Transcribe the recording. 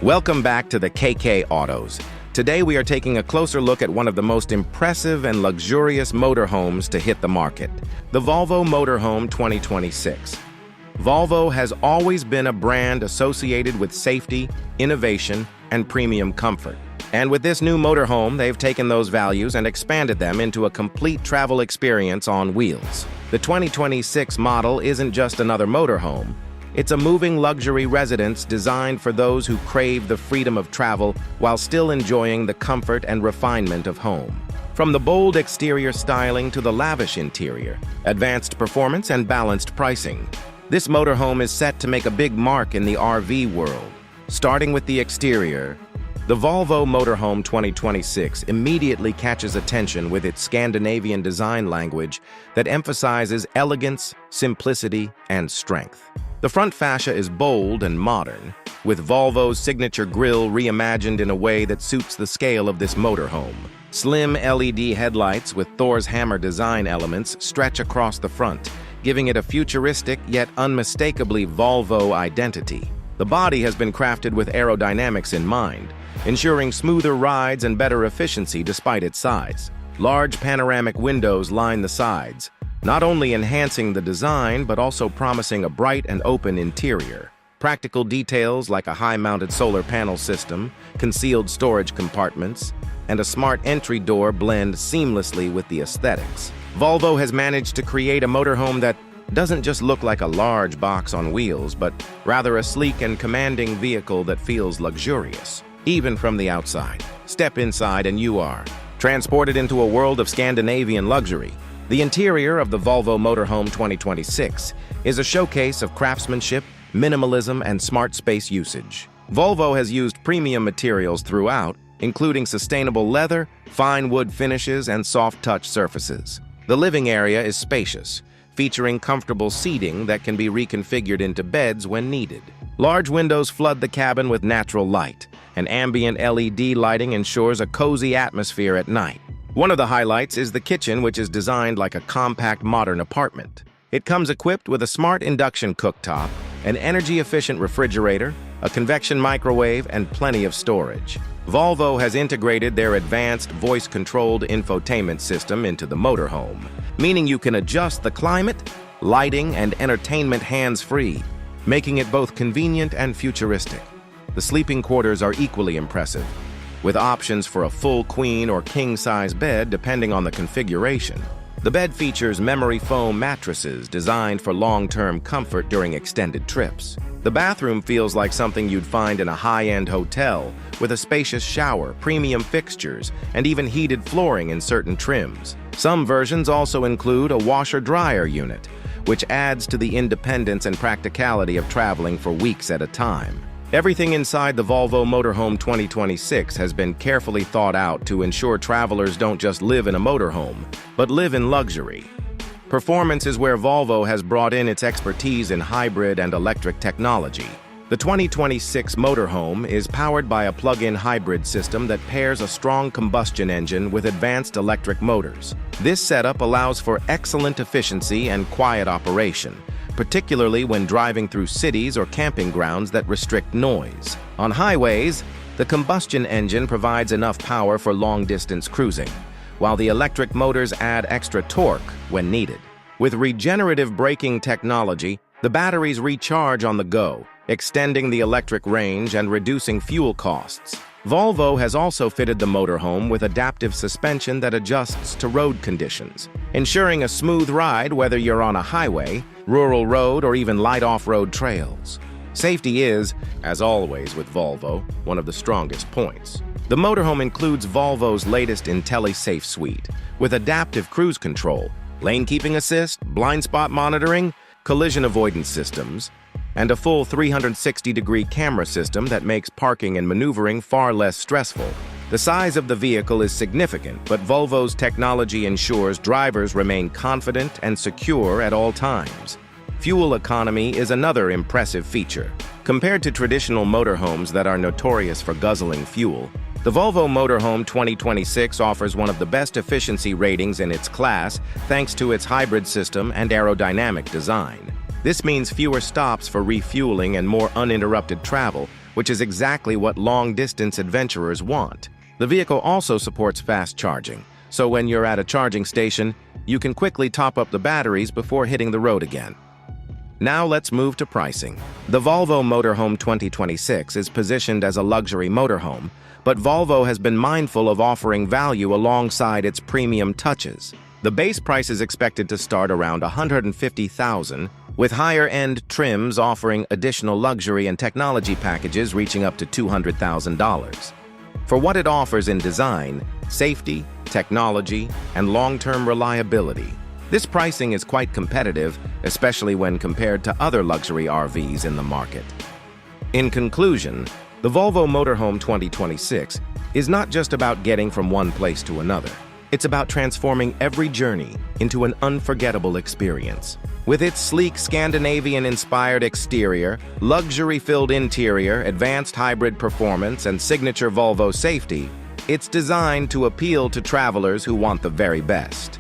Welcome back to the KK Autos. Today we are taking a closer look at one of the most impressive and luxurious motorhomes to hit the market, the Volvo Motorhome 2026. Volvo has always been a brand associated with safety, innovation, and premium comfort. And with this new motorhome, they've taken those values and expanded them into a complete travel experience on wheels. The 2026 model isn't just another motorhome. It's a moving luxury residence designed for those who crave the freedom of travel while still enjoying the comfort and refinement of home. From the bold exterior styling to the lavish interior, advanced performance and balanced pricing, this motorhome is set to make a big mark in the RV world. Starting with the exterior, the Volvo Motorhome 2026 immediately catches attention with its Scandinavian design language that emphasizes elegance, simplicity, and strength. The front fascia is bold and modern, with Volvo's signature grille reimagined in a way that suits the scale of this motorhome. Slim LED headlights with Thor's hammer design elements stretch across the front, giving it a futuristic yet unmistakably Volvo identity. The body has been crafted with aerodynamics in mind, ensuring smoother rides and better efficiency despite its size. Large panoramic windows line the sides, not only enhancing the design but also promising a bright and open interior. Practical details like a high-mounted solar panel system, concealed storage compartments, and a smart entry door blend seamlessly with the aesthetics. Volvo has managed to create a motorhome that doesn't just look like a large box on wheels, but rather a sleek and commanding vehicle that feels luxurious, even from the outside. Step inside and you are transported into a world of Scandinavian luxury. The interior of the Volvo Motorhome 2026 is a showcase of craftsmanship, minimalism, and smart space usage. Volvo has used premium materials throughout, including sustainable leather, fine wood finishes, and soft-touch surfaces. The living area is spacious, featuring comfortable seating that can be reconfigured into beds when needed. Large windows flood the cabin with natural light, and ambient LED lighting ensures a cozy atmosphere at night. One of the highlights is the kitchen, which is designed like a compact modern apartment. It comes equipped with a smart induction cooktop, an energy-efficient refrigerator, a convection microwave, and plenty of storage. Volvo has integrated their advanced voice-controlled infotainment system into the motorhome, meaning you can adjust the climate, lighting, and entertainment hands-free, making it both convenient and futuristic. The sleeping quarters are equally impressive, with options for a full queen or king-size bed depending on the configuration. The bed features memory foam mattresses designed for long-term comfort during extended trips. The bathroom feels like something you'd find in a high-end hotel, with a spacious shower, premium fixtures, and even heated flooring in certain trims. Some versions also include a washer-dryer unit, which adds to the independence and practicality of traveling for weeks at a time. Everything inside the Volvo Motorhome 2026 has been carefully thought out to ensure travelers don't just live in a motorhome, but live in luxury. Performance is where Volvo has brought in its expertise in hybrid and electric technology. The 2026 motorhome is powered by a plug-in hybrid system that pairs a strong combustion engine with advanced electric motors. This setup allows for excellent efficiency and quiet operation, particularly when driving through cities or camping grounds that restrict noise. On highways, the combustion engine provides enough power for long-distance cruising, while the electric motors add extra torque when needed. With regenerative braking technology, the batteries recharge on the go, extending the electric range and reducing fuel costs. Volvo has also fitted the motorhome with adaptive suspension that adjusts to road conditions, ensuring a smooth ride whether you're on a highway, rural road, or even light off-road trails. Safety is, as always with Volvo, one of the strongest points. The motorhome includes Volvo's latest IntelliSafe suite, with adaptive cruise control, lane keeping assist, blind spot monitoring, collision avoidance systems, and a full 360-degree camera system that makes parking and maneuvering far less stressful. The size of the vehicle is significant, but Volvo's technology ensures drivers remain confident and secure at all times. Fuel economy is another impressive feature. Compared to traditional motorhomes that are notorious for guzzling fuel, the Volvo Motorhome 2026 offers one of the best efficiency ratings in its class thanks to its hybrid system and aerodynamic design. This means fewer stops for refueling and more uninterrupted travel, which is exactly what long-distance adventurers want. The vehicle also supports fast charging, so when you're at a charging station, you can quickly top up the batteries before hitting the road again. Now let's move to pricing. The Volvo Motorhome 2026 is positioned as a luxury motorhome, but Volvo has been mindful of offering value alongside its premium touches. The base price is expected to start around $150,000, with higher-end trims offering additional luxury and technology packages reaching up to $200,000. For what it offers in design, safety, technology, and long-term reliability, this pricing is quite competitive, especially when compared to other luxury RVs in the market. In conclusion, the Volvo Motorhome 2026 is not just about getting from one place to another. It's about transforming every journey into an unforgettable experience. With its sleek Scandinavian-inspired exterior, luxury-filled interior, advanced hybrid performance, and signature Volvo safety, it's designed to appeal to travelers who want the very best.